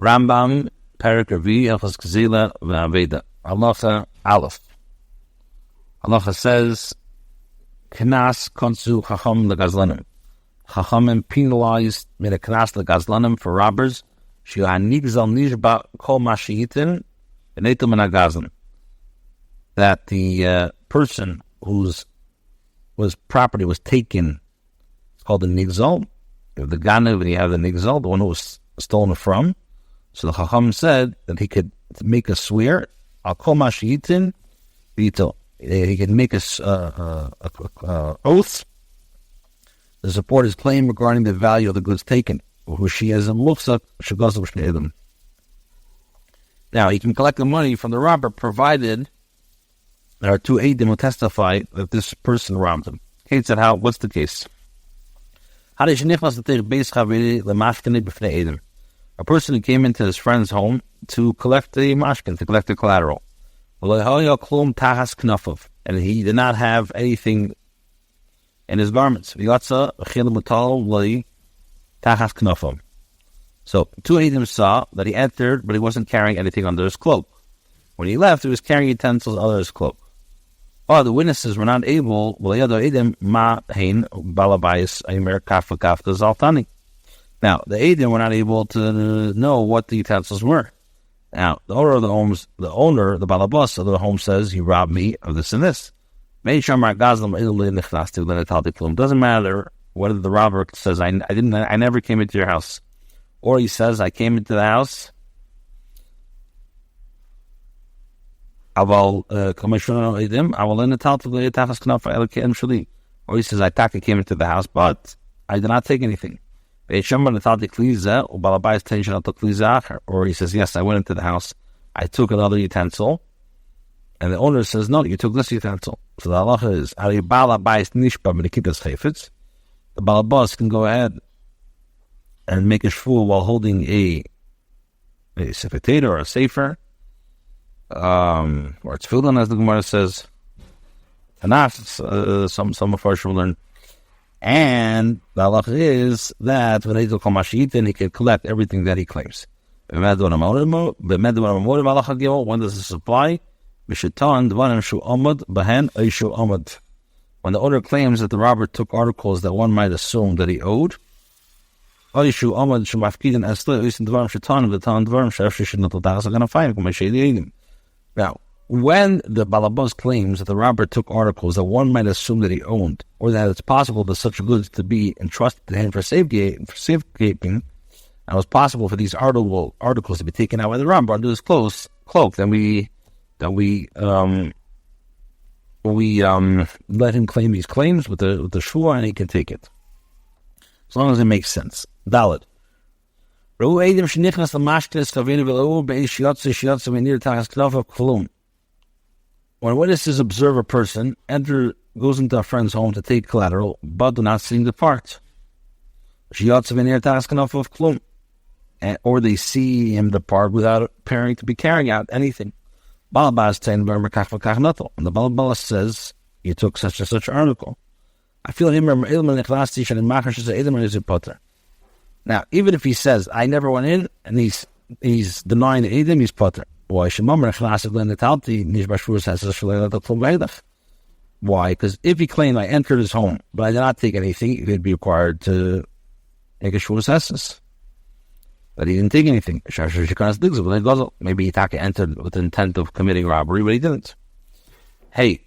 Rambam, Perek, Hilchos Gezelah, V'Aveda. Halacha Aleph. Halacha says, Knas konsu chacham legazlanim. Chachamim penalized, made a knas legazlanim for robbers. Shi'anigzal nishba kol mashi'itin v'neitum menagazlan. That the person whose property was taken, it's called the nigzal. You have the ganav and you have the nigzal, the one who was stolen from. So the chacham said that he could make a swear, al kol mashi'itin v'ito. He can make a oath to support his claim regarding the value of the goods taken. Now, he can collect the money from the robber, provided there are two eidim who testify that this person robbed him. Kate said, what's the case? A person who came into his friend's home to collect the mashkin, to collect the collateral. And he did not have anything in his garments. So, two eidim saw that he entered, but he wasn't carrying anything under his cloak. When he left, he was carrying utensils under his cloak. Oh, the witnesses were not able. Now, the eidim were not able to know what the utensils were. Now, the owner, the balabas of the home says, he robbed me of this and this. Doesn't matter whether the robber says, I never came into your house. Or he says, I came into the house. Or he says, I came into the house, but I did not take anything. Or he says, yes, I went into the house, I took another utensil, and the owner says, no, you took this utensil. So the halacha is, the balabas can go ahead and make a shvur while holding a sefer or a sefer, or it's tefillin, as the Gemara says. Tanakh, some of us will learn. And the halacha is that when he can collect everything that he claims. When does it apply? When the owner claims that the robber took articles that one might assume that he owed. Now, when the balabas claims that the robber took articles that one might assume that he owned, or that it's possible for such goods to be entrusted to him for safekeeping, and it was possible for these articles to be taken out by the robber under his cloak, then we let him claim these claims with the shua, and he can take it, as long as it makes sense. Daled. When witnesses observe a person goes into a friend's home to take collateral, but do not see him depart, or they see him depart without appearing to be carrying out anything. And the balabas says, you took such and such article. I feel him. Now, even if he says, I never went in, and he's denying the edim, he's potter. Why? Why? Because if he claimed, I entered his home, but I did not take anything, he would be required to make a shvus esses. But he didn't take anything. Maybe he entered with the intent of committing robbery, but he didn't. Hey,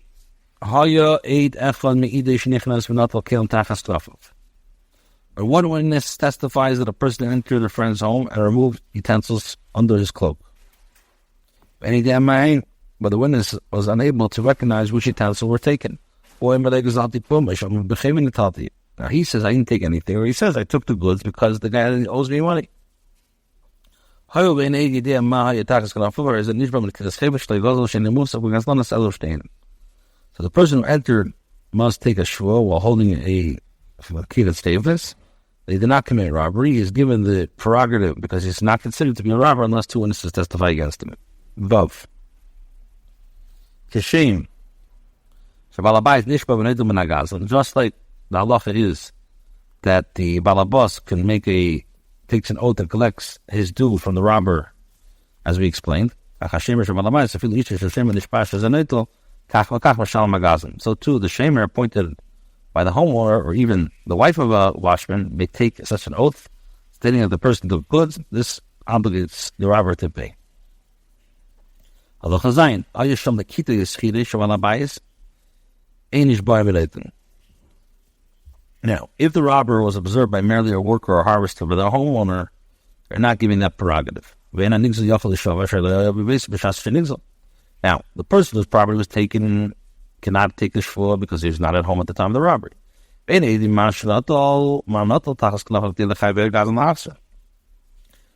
or one witness testifies that a person entered a friend's home and removed utensils under his cloak. But the witness was unable to recognize which utensils were taken. Now he says, I didn't take anything, or he says, I took the goods because the guy owes me money. So the person who entered must take a shvur while holding a kidat staveless. He did not commit robbery. He is given the prerogative because he's not considered to be a robber unless two witnesses testify against him. Vav. Kishem. Just like the halacha is that the balabas can make a takes an oath and collects his due from the robber, as we explained. So too, the shamer appointed by the homeowner or even the wife of a watchman may take such an oath, stating that the person took goods. This obligates the robber to pay. Now, if the robber was observed by merely a worker or harvester by the homeowner, they're not giving that prerogative. Now, the person whose property was taken cannot take the shvuah because he was not at home at the time of the robbery.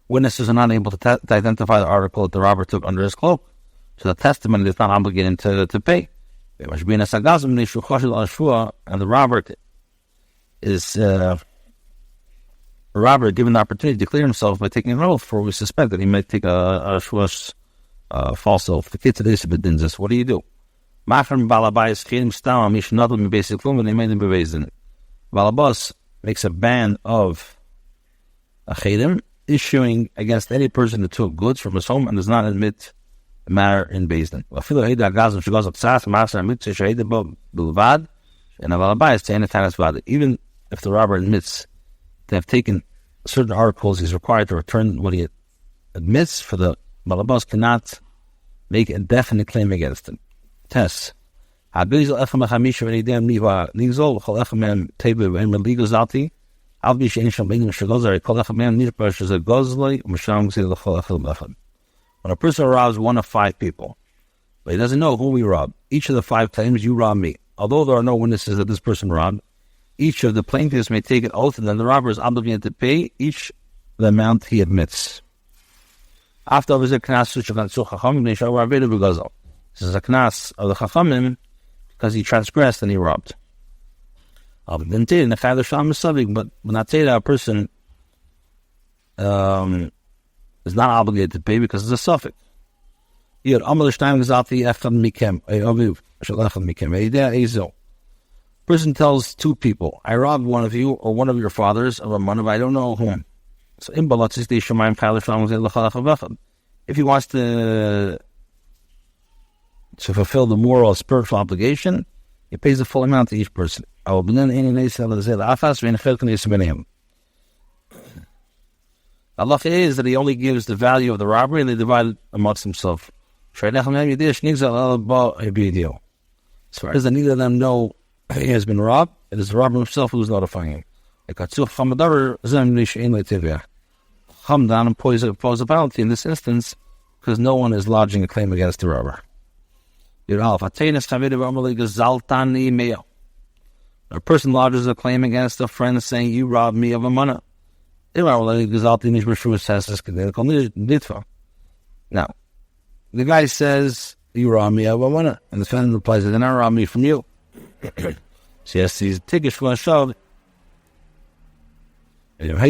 Witnesses are not able to identify the article that the robber took under his cloak, so the testimony is not obligated to pay. And the robber is given the opportunity to clear himself by taking an oath, for we suspect that he might take a false oath. The kid today said, what do you do? Balabas makes a ban of a chedim, issuing against any person who took goods from his home and does not admit the matter in Beis Din. Even if the robber admits to have taken certain articles, he's required to return what he admits, for the balabas cannot make a definite claim against him. Test. If the When a person robs one of five people, but he doesn't know who we robbed, each of the five claims, you robbed me. Although there are no witnesses that this person robbed, each of the plaintiffs may take an oath, and then the robber is obligated to pay each the amount he admits. After this is a knas of the chachamim because he transgressed and he robbed. But when I say that a person is not obligated to pay because it's a suffix. Person tells two people, I robbed one of you or one of your fathers of a money, but I don't know whom. So if he wants to fulfill the moral or spiritual obligation, he pays the full amount to each person. Allah is that he only gives the value of the robbery and they divide it amongst themselves. As far as neither of them know he has been robbed, it is the robber himself who is notifying him. Hamdan impose a penalty in this instance because no one is lodging a claim against the robber. A person lodges a claim against a friend saying, you robbed me of a money. Now, the guy says, you robbed me of a money. And the defendant replies, then I robbed me from you. So yes, he's tickets for a shove. If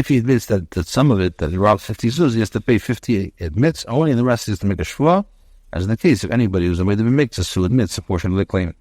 he admits that some of it, that he robbed 50 zuz, he has to pay 50 admits only, and the rest is to make a shvuah, as in the case of anybody who's made of a mixus who admits a portion of the claim.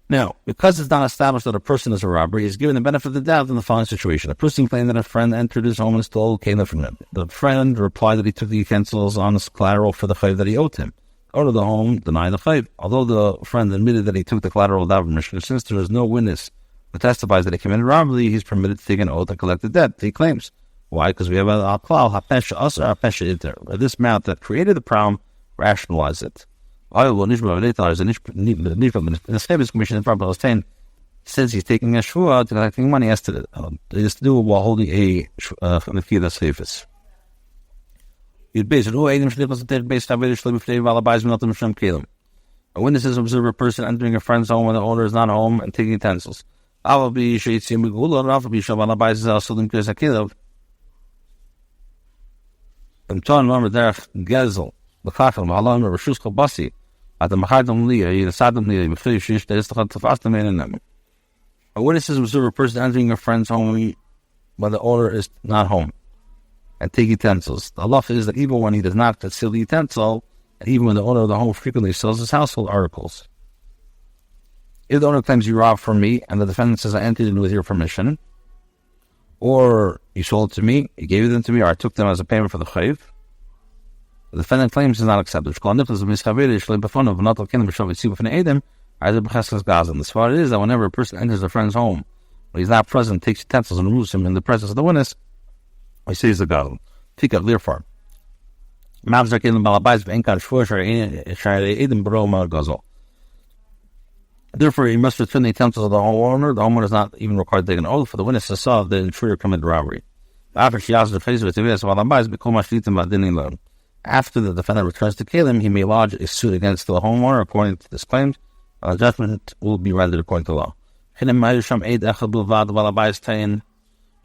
Now, because it's not established that a person is a robber, he is given the benefit of the doubt in the following situation. A person claimed that a friend entered his home and stole keilah from him. The friend replied that he took the utensils on his collateral for the chayv that he owed him. The owner of the home denied the chayv. Although the friend admitted that he took the collateral without permission, since there is no witness who testifies that he committed robbery, he's permitted to take an oath and collect the debt, he claims. Why? Because we have a klal, hapesha us or hapesha iter. This mouth that created the problem, rationalize it. The commission says he's taking a shvuah to collecting money. He has to do it while holding a nefila safes. A witness is observe a person entering a friend's home when the owner is not home and taking utensils. A witness is observe a person entering a friend's home when the owner is not home and take utensils. The law is that even when he does not conceal the utensil, and even when the owner of the home frequently sells his household articles. If the owner claims you robbed from me, and the defendant says I entered in with your permission, or you sold it to me, you gave them to me, or I took them as a payment for the chayv, the defendant claims is not accepted. The swar is that whenever a person enters a friend's home, when he's not present, takes utensils and removes him in the presence of the witness, he says the gadol. Therefore, he must return the utensils of the homeowner. The homeowner is not even required to take an oath for the witness to saw the intruder committed robbery. After the defendant returns to Kalim, he may lodge a suit against the homeowner according to this claim. Judgment will be rendered according to law.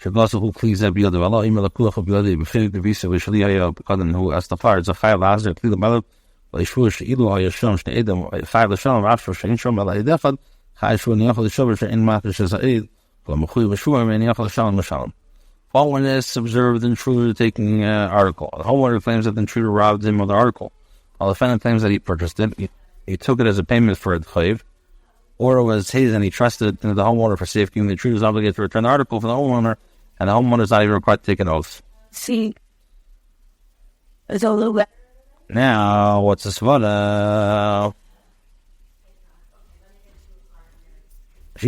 Who please that beyond the law, email a cool of the befitting the visa, which who as the fire is a high lazar, clear the mother, but shush, Ilu, or your shum, Edom, 5 the shum, after Shain Shum, Defad, High Shu, and Yahoo, the Shover, in Matrish as a aid, from Hu, Shur, and Yahoo, Shalom, Mashalom. Following this, observed the intruder taking article. The homeowner claims that the intruder robbed him of the article, while the defendant claims that he purchased it. He took it as a payment for the chayv, or it was his and he trusted the homeowner for safekeeping. The intruder is obligated to return the article for the homeowner, and the homeowner is not even required to take an oath. See, it's a little bit. Now, what's the svara? The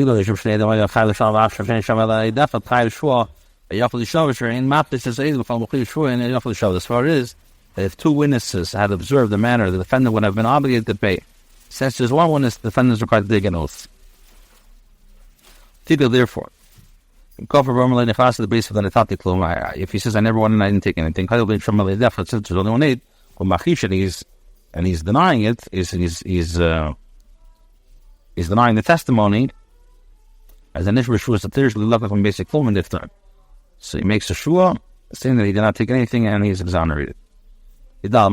svara is that if two witnesses had observed the manner, the defendant would have been obligated to pay. Since there's one witness, the defendant is required to take an oath. Therefore, if he says I never won and I didn't take anything, since there's only one aid, and he's denying it, he's denying the testimony, as an issue is left from basic klum iftar. So he makes a shua saying that he did not take anything and he is exonerated. There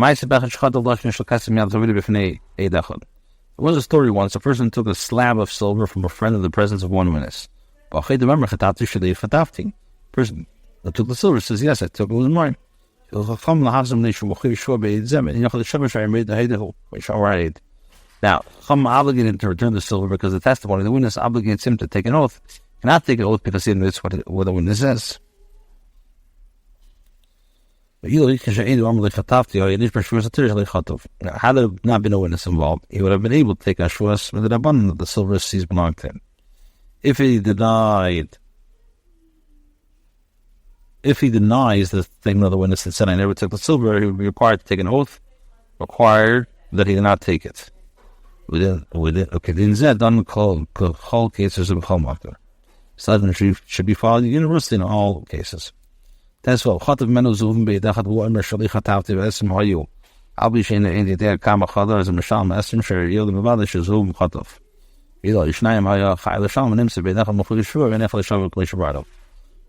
was a story once. A person took a slab of silver from a friend in the presence of one witness. The person that took the silver says, yes, I took it, was mine. Now, Chum obligated to return the silver because the testimony, the witness obligates him to take an oath. Cannot take an oath because he admits what the witness says. Now, had there not been a witness involved, he would have been able to take Ashuas with the Rabbanan that the silver seized belonged to him. If he denies the thing of the witness that said, I never took the silver, he would be required to take an oath, required that he did not take it. All cases of Chalmakar. Suddenly should be followed universally in all cases. That's what I'll be saying in the day Kama Khadar as a Mashal Masim Sher Yield the Mavadish is Zoom Khatov.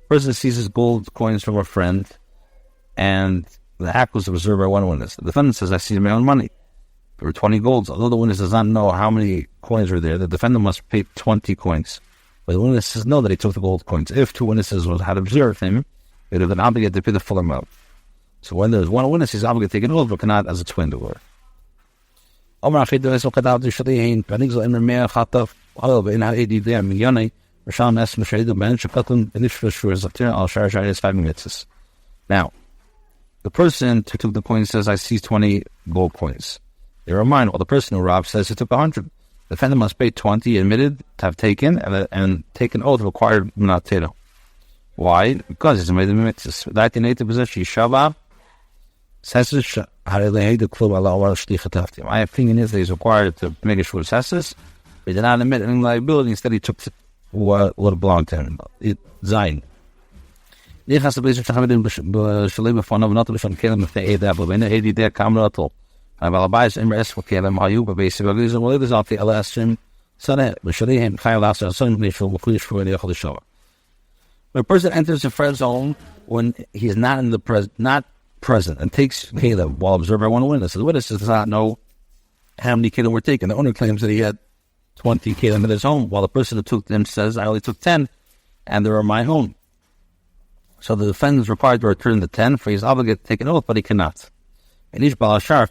Person seizes gold coins from a friend, and the act was observed by one witness. The defendant says, I seized my own money. There were 20 golds. Although the witness does not know how many coins were there, the defendant must pay 20 coins. But the witness says no, that he took the gold coins. If two witnesses had observed him, they would have been obligated to pay the full amount. So when there's one witness, he's obligated to take an oath, but cannot as a twin door. There was a story once. A Now, the person who took the coins says, I seized 20 gold coins. They remind, the person who robbed says he took 100. The defendant must pay 20, admitted to have taken, and take an oath required not to. Why? Because he's made the mitzvahs. That in 80% Shabbat says my opinion is that he's required to make a shul sesses, but he did not admit any liability. Instead, he took what belonged to him. Zayin. When a person enters a friend's home when he is not present and takes Caleb while observed by one witness, the witness does not know how many kelim were taken. The owner claims that he had 20 kelim in his home, while the person who took them says, I only took 10, and they were my own. So the defendant is required to return the 10, for he is obligated to take an oath, but he cannot. And each balashar,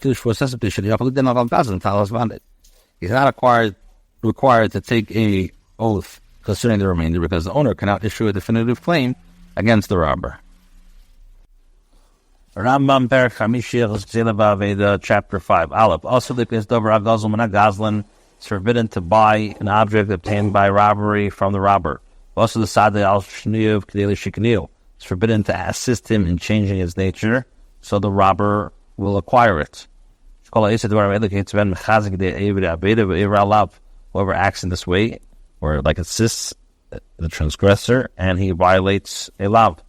he's not required to take a oath concerning the remainder, because the owner cannot issue a definitive claim against the robber. Rambam Perek Hilchos Gezelah chapter 5. Aleph. Also, it's forbidden to buy an object obtained by robbery from the robber. Also, the Sadeh al Shniyuv Kedei Shiknil. It's forbidden to assist him in changing his nature, so the robber will acquire it. Whoever acts in this way, or like assists the transgressor, and he violates a lav.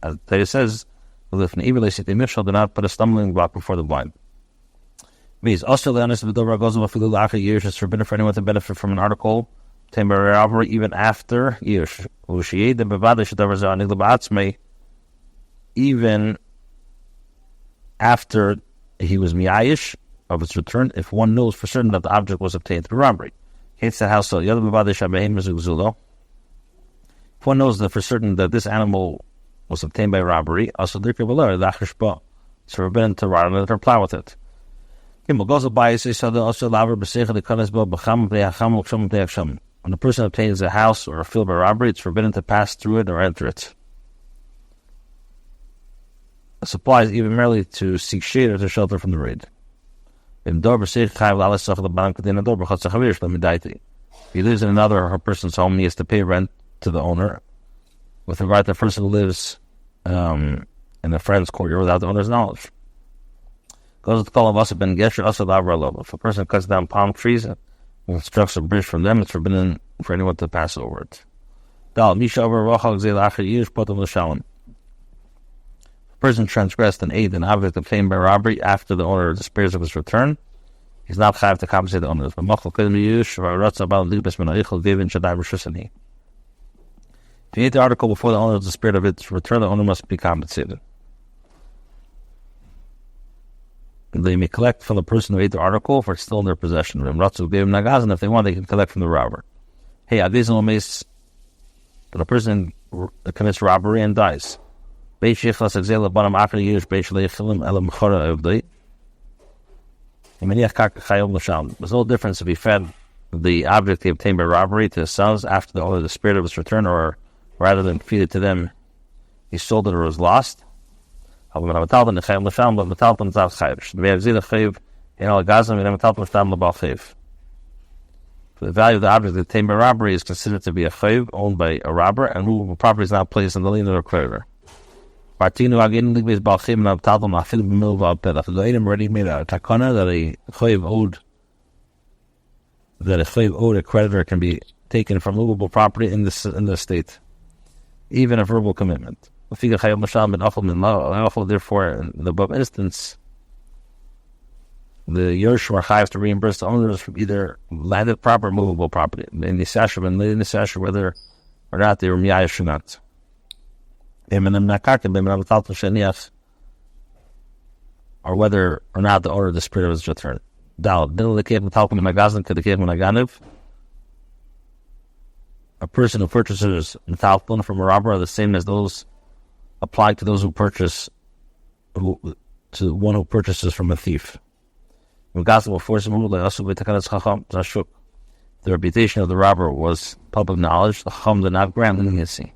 As it says, do not put a stumbling block before the blind. Means also it's forbidden for anyone to benefit from an article obtained by robbery even after years. Even after he was miyayish of its return, if one knows for certain that the object was obtained through robbery. If one knows that for certain that this animal was obtained by robbery, it's forbidden to ride on it or plow with it. When a person obtains a house or a field by robbery, it's forbidden to pass through it or enter it. This applies even merely to seek shade or to shelter from the raid. If he lives in another or her person's home, he has to pay rent to the owner. With regard to the person who lives in a friend's courtyard without the owner's knowledge. Goes to call of us ben gesher also lav. If a person cuts down palm trees and constructs a bridge from them, it's forbidden for anyone to pass over it. A person transgressed an aid, an object obtained by robbery after the owner despairs of his return, he's not chayav to compensate the owner. If you ate the article before the owner despaired of its return, the owner must be compensated. They may collect from the person who ate the article if it's still in their possession. If they want, they can collect from the robber. Hey, that a person commits robbery and dies. There's no difference if he fed the object he obtained by robbery to his sons after the owner despaired of its return, or rather than feed it to them, he sold it or was lost. The value of the object obtained by robbery is considered to be a chayv owned by a robber, and movable property is not placed in the lien of the creditor. The item already made a takana that a chayv owed a creditor can be taken from movable property in the state, even a verbal commitment. Therefore, in the above instance, the Yerush are chayav to reimburse the owners from either landed property or movable property. In the Sasha, whether or not they were miyayish or not. Or whether or not the owner of the spirit was returned. A person who purchases metalpon from a robber are the same as those applied to those who purchase, to one who purchases from a thief. The reputation of the robber was public knowledge. The Chacham did not grant leniency.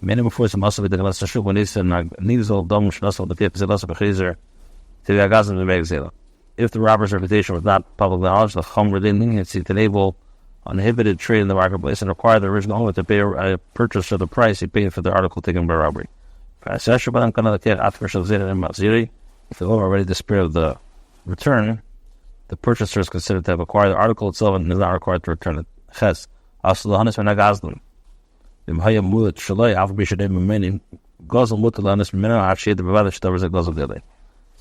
Many before some also when they said if the robber's reputation was not public knowledge, the Chacham ordained leniency to enable uninhibited trade in the marketplace and require the original owner to pay a purchaser the price he paid for the article taken by robbery. If the owner already despaired of the return, the purchaser is considered to have acquired the article itself and is not required to return it.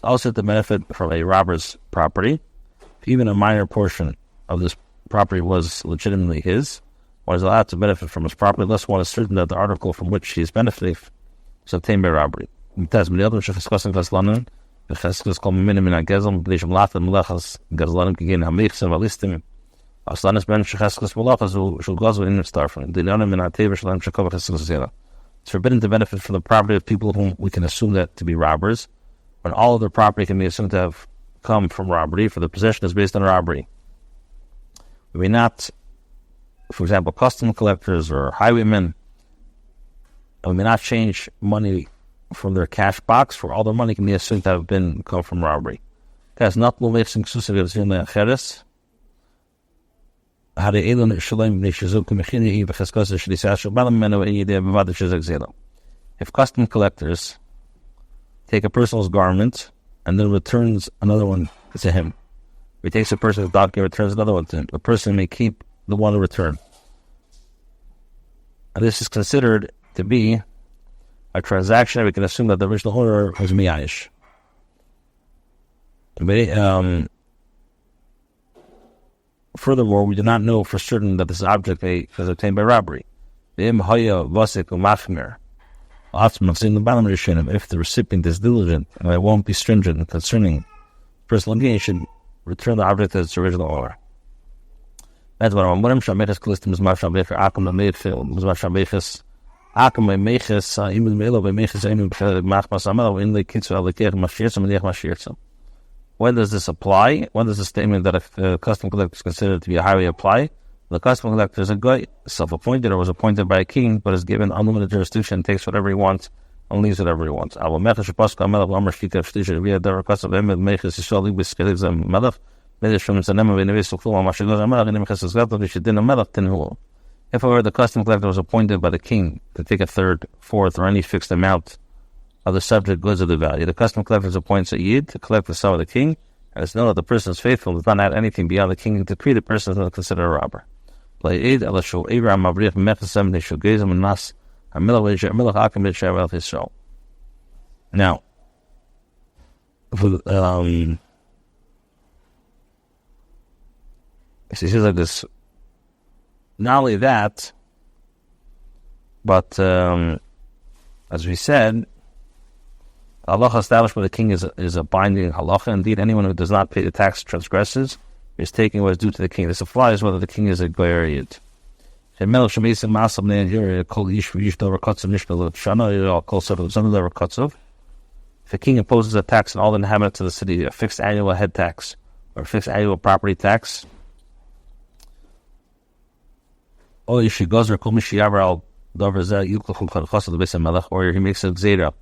Also, to benefit from a robber's property, if even a minor portion of this property was legitimately his, one is allowed to benefit from his property unless one is certain that the article from which he is benefiting is obtained by robbery. The Cheskes called minimum in a gezel, the Nisham Latin Melachas, Gazlanim Kigin Hamichs and Valistim. Aslanis Ben Shecheskes Melachas, who shall Gazel in the Starfin. The Leonim in Ataver Shalam Shakova Cheskes Gezelah. It's forbidden to benefit from the property of people whom we can assume that to be robbers, when all of their property can be assumed to have come from robbery, for the possession is based on robbery. We may not, for example, custom collectors or highwaymen, we may not change money from their cash box, for all their money can be assumed to have come from robbery. Guys, not will make exclusive of Zilna Cheres. If custom collectors take a person's garment and then returns another one to him, he takes a person's donkey and returns another one to him, the person may keep the one to return. And this is considered to be a transaction. We can assume that the original owner was miyayish. Furthermore, we do not know for certain that this object was obtained by robbery. If the recipient is diligent and it won't be stringent concerning personal engagement, should return the object to its original owner. That's what I'm saying. When does this apply? When does the statement that if the custom collector is considered to be a highway apply? The custom collector is a guy, self-appointed or was appointed by a king, but is given unlimited jurisdiction, takes whatever he wants, and leaves whatever he wants. If however the custom collector was appointed by the king to take a third, fourth, or any fixed amount of the subject goods of the value, the custom collector appoints a yid to collect the sum of the king, and it's known that the person is faithful, does not add anything beyond the king's decree, the person is not considered a robber. Now, it says like this. Not only that, but as we said, halacha established by the king is a binding halacha. Indeed, anyone who does not pay the tax transgresses is taking what is due to the king. This applies whether the king is a goy or a yid. If a king imposes a tax on all the inhabitants of the city, a fixed annual head tax or a fixed annual property tax, or he makes a gzeira,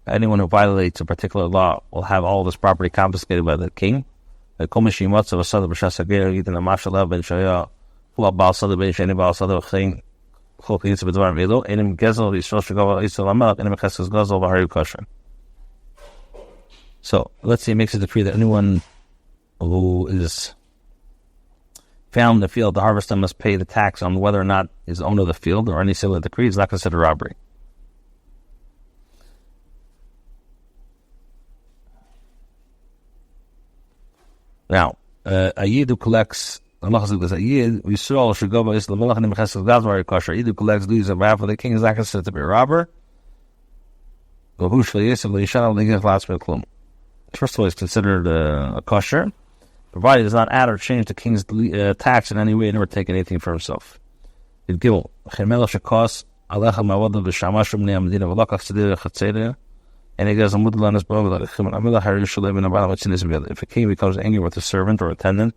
anyone who violates a particular law will have all of his property confiscated by the king. So let's say he makes a decree that anyone who is found in the field, the harvester must pay the tax on whether or not is the owner of the field, or any similar decree is not considered robbery. Now, a yid who collects, a yid who collects dues on behalf of the king is not considered to be a robber. First of all, he's considered a kosher, provided he does not add or change the king's tax in any way, nor take anything for himself. Any gizl, if a king becomes angry with a servant or attendant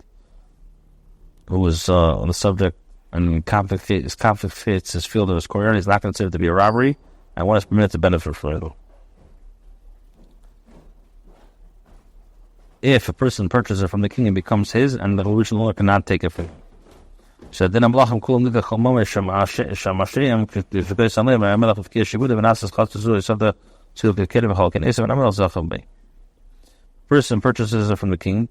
who was on the subject and confiscates his field or his courtyard, he's not considered to be a robbery, and one is permitted to benefit from it. If a person purchases it from the king, it becomes his, and the original owner cannot take it from him. So then person purchases it from the king,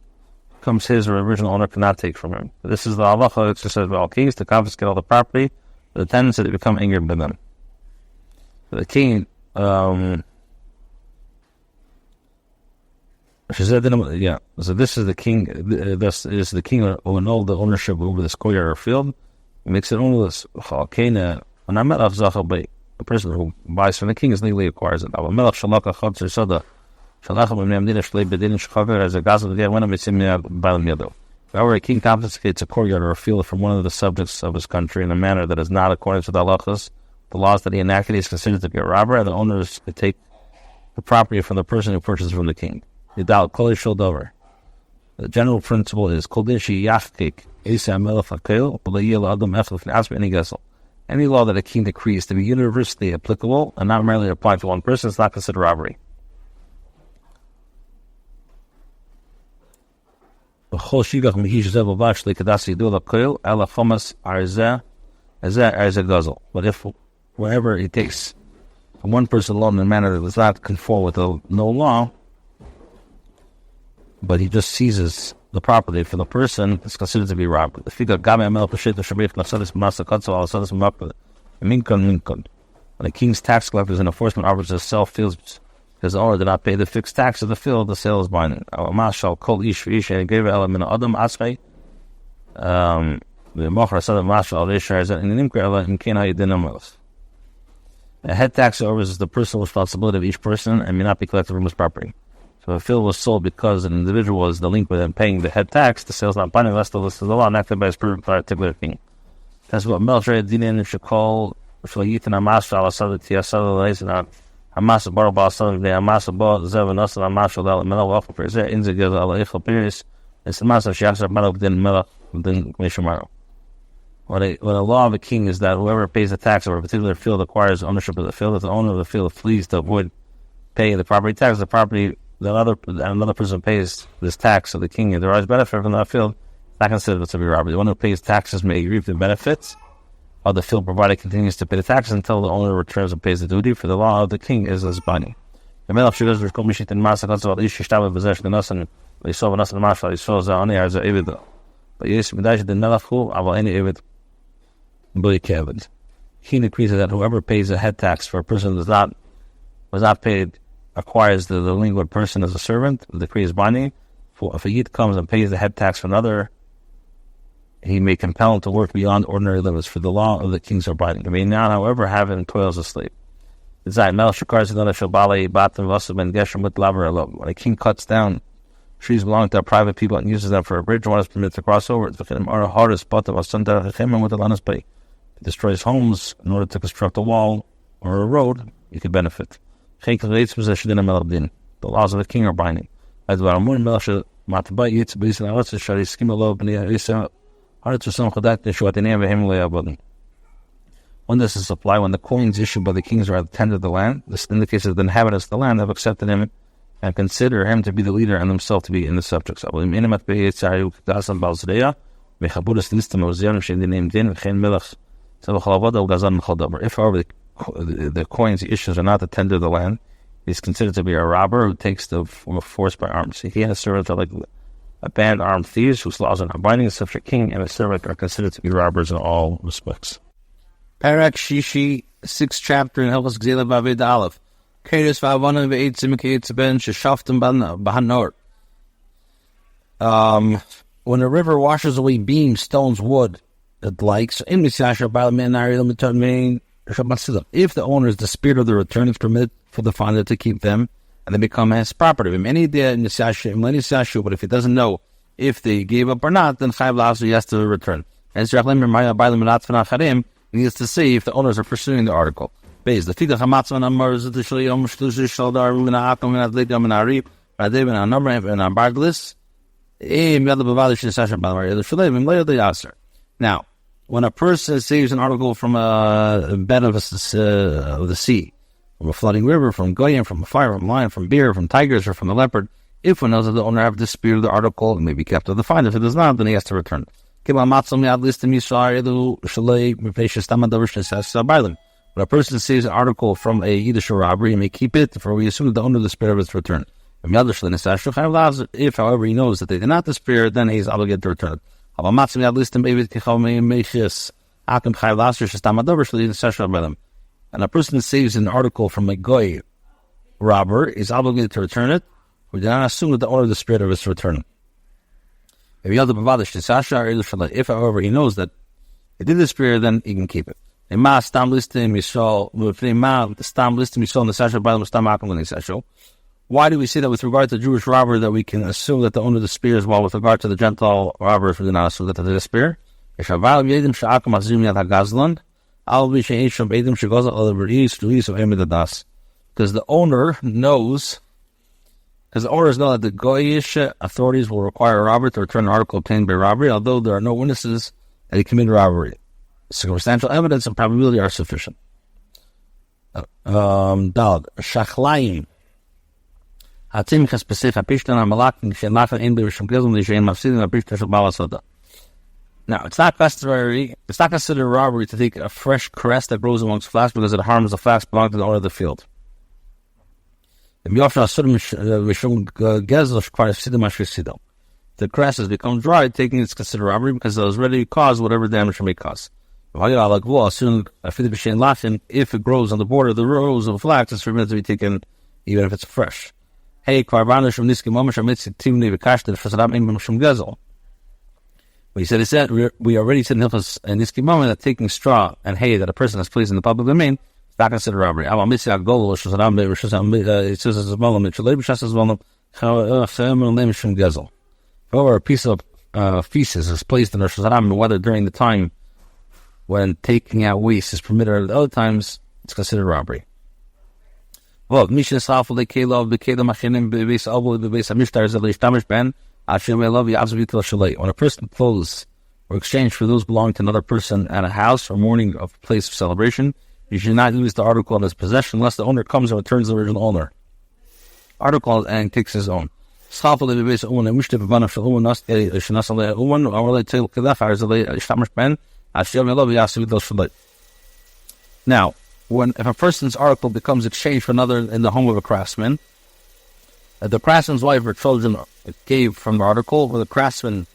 becomes his, or original owner cannot take from him. This is the halacha exercised by all kings to confiscate all the property, the tenants that become angered by them. So the king, so this is the king. This is the king who annulled the ownership over this courtyard or field. He makes it ownerless. A person who buys from the king is legally acquires it. However, a king confiscates a courtyard or a field from one of the subjects of his country in a manner that is not according to the halachas, the laws that he enacted, he is considered to be a robber, and the owners to take the property from the person who purchases from the king. The general principle is any law that a king decrees to be universally applicable and not merely applied to one person is not considered robbery. Whatever But if wherever he takes from one person alone in a manner that does not conform with no law, but he just seizes the property for the person, it's considered to be robbery. When a king's tax collectors and enforcement officers sell fields because the owner did not pay the fixed tax of the field, the sale is binding. A head tax, however, is the personal responsibility of each person and may not be collected from his property. So if a field was sold because an individual is delinquent in paying the head tax, the sale is not binding unless the list of the law enacted by his particular king. That's what Melchor Dinin should call Shalayitan Amasha al Asad Tiasal Laisan Hamas Barba Asad de Hamas Ba Zevan Asad Amasha al Mela Wafa Perze Inzigaz al Echel Peris and Samasa Shasar Malak Din Mela Din Mishamaro. What a law of a king is that whoever pays the tax over a particular field acquires ownership of the field. If the owner of the field flees to avoid paying the property tax, another person pays this tax, so the king derives benefit from that field. It's not considered to be robbery. The one who pays taxes may reap the benefits of the field provided continues to pay the taxes until the owner returns and pays the duty. For the law of the king is as binding. The melech should go to Mishit and Masa Katzal Ish Shtab possession the Nasan Lisov Nasan Mashal Lisov Zani as a Evid. But yes, Midash the Melchu Aval any Evid Bully Kevin. He decrees that whoever pays a head tax for a person was not paid acquires the delinquent person as a servant. The decree is binding. If a yid comes and pays the head tax for another, he may compel him to work beyond ordinary limits, for the law of the kings are binding. He may not, however, have him toil as a slave. When a king cuts down trees belonging to private people and uses them for a bridge, one is permitted to cross over. It destroys homes in order to construct a wall or a road, you could benefit. The laws of the king are binding. When this is applied, when the coins issued by the kings are at the tender of the land, this indicates that the inhabitants of the land have accepted him and consider him to be the leader and themselves to be in the subjects. If, however, the coins he issues are not the tender of the land, he is considered to be a robber who takes the force by arms. He has servants like a band armed thieves whose laws are not binding. Such a king and a servant are considered to be robbers in all respects. Perek Shishi, 6th chapter in Hilchos Gezelah Baved Aleph. Keres v'avanim ve'etzim ke'etzben sheshaftem b'hanor. When a river washes away beams, stones, wood, it likes. If the owner is the spirit of the return, it's permitted for the finder to keep them, and they become his property. But if he doesn't know if they gave up or not, then he has to return. And he needs to see if the owners are pursuing the article. Based the now, when a person saves an article from a bed of the sea, from a flooding river, from goyim, from a fire, from a lion, from bear, from tigers, or from a leopard, if one knows that the owner has disputed the article, it may be kept to the fine. If it does not, then he has to return. When a person saves an article from a Yiddish robbery, he may keep it, for we assume that the owner of the spirit of its return. If, however, he knows that they did not despair, then he is obligated to return it. And a person saves an article from a goy robber is obligated to return it. We do not assume that the owner of the spirit of its return. If, however, he knows that he did despair, then he can keep it. Why do we say that with regard to the Jewish robber that we can assume that the owner of the spear is, while with regard to the Gentile robbers we do not assume that they did a spear? Because the owner knows, because the owners know that the Goyish authorities will require a robber to return an article obtained by robbery, although there are no witnesses that he committed robbery. Circumstantial evidence and probability are sufficient. Dalad Shachlayim. Now, it's not customary, it's not considered robbery to take a fresh cress that grows amongst flax because it harms the flax belonging to the owner of the field. The cress has become dry, taking it's considered robbery because it was ready to cause whatever damage it may cause. If it grows on the border of the rows of flax, it's permitted to be taken even if it's fresh. When he said we already said in Hilchos Gezelah that taking straw and hay that a person has placed in the public domain is not considered robbery. However, a piece of feces is placed in the Rosh Hashanah, whether during the time when taking out waste is permitted or at other times, it's considered robbery. When a person's clothes were exchanged for those belonging to another person at a house or morning of place of celebration, you should not use the article in his possession unless the owner comes and returns the original owner. Article and takes his own. Now, if a person's article becomes exchanged for another in the home of a craftsman, the craftsman's wife or children gave from the article, or the craftsman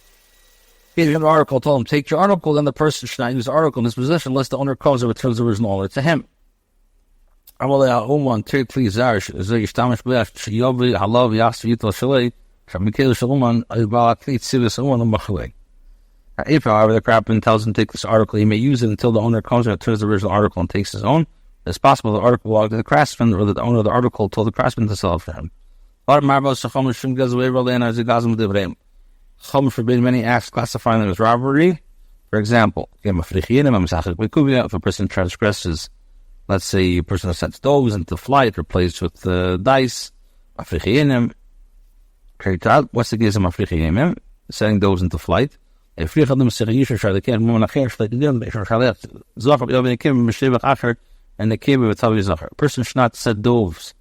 gave him the article, told him, take your article, then the person should not use the article in his possession unless the owner comes and returns the original owner to him. If, however, the craftsman tells him to take this article, he may use it until the owner comes and returns the original article and takes his own. It's possible the article belonged to the craftsman, or that the owner of the article told the craftsman to sell it for him. Chum forbid many acts classifying them as robbery. For example, if a person transgresses, let's say a person sets stoves into flight or plays with dice, what's the case of setting those into flight? And the a person should not set doves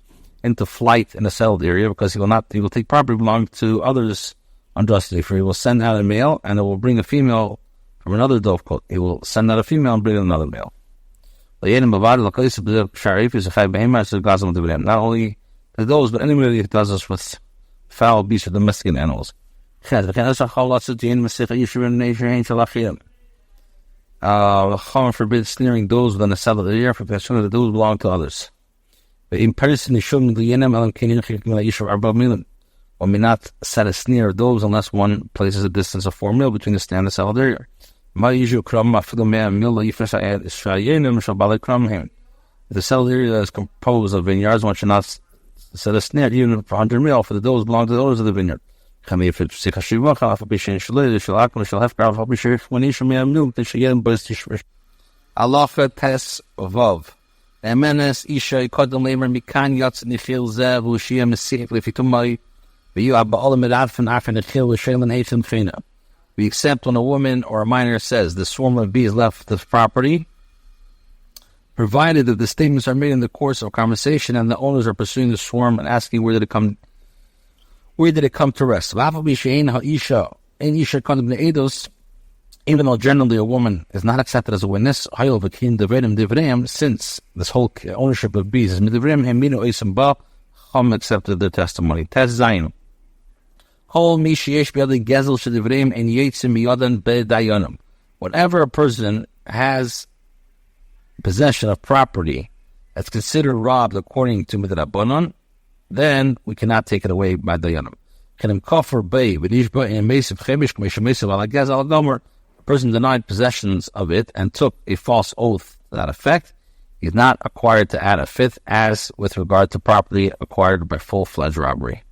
into flight in a settled area because he will take property belonging to others unjustly, for he will send out a male and it will bring a female from another dovecote. He will send out a female and bring in another male. Not only the doves, but anybody that does this with foul beasts or domestic animals. Chum forbids snaring doves within a settled area for the that those belong to others. One may not set a snare of doves unless one places a distance of 4 mil between the stand and the settled area. If the settled area is composed of vineyards, one should not set a snare even for 100 mil, for the doves belong to the owners of the vineyard. Halacha tes vav. Emenes isha kodem lemer mikan yatz nichil zev u'shia mesif lefitumai v'yu aba'olam edadfen afen nichil v'shelan heitim fina. We accept when a woman or a minor says the swarm of bees left the property, provided that the statements are made in the course of conversation and the owners are pursuing the swarm and asking where did it come to rest. Even though generally a woman is not accepted as a witness, since this whole ownership of bees is accepted their testimony. Whenever a person has possession of property that's considered robbed according to Midrabanan, then we cannot take it away by Dayanim. A person denied possessions of it and took a false oath to that effect. He's not required to add a fifth as with regard to property acquired by full-fledged robbery.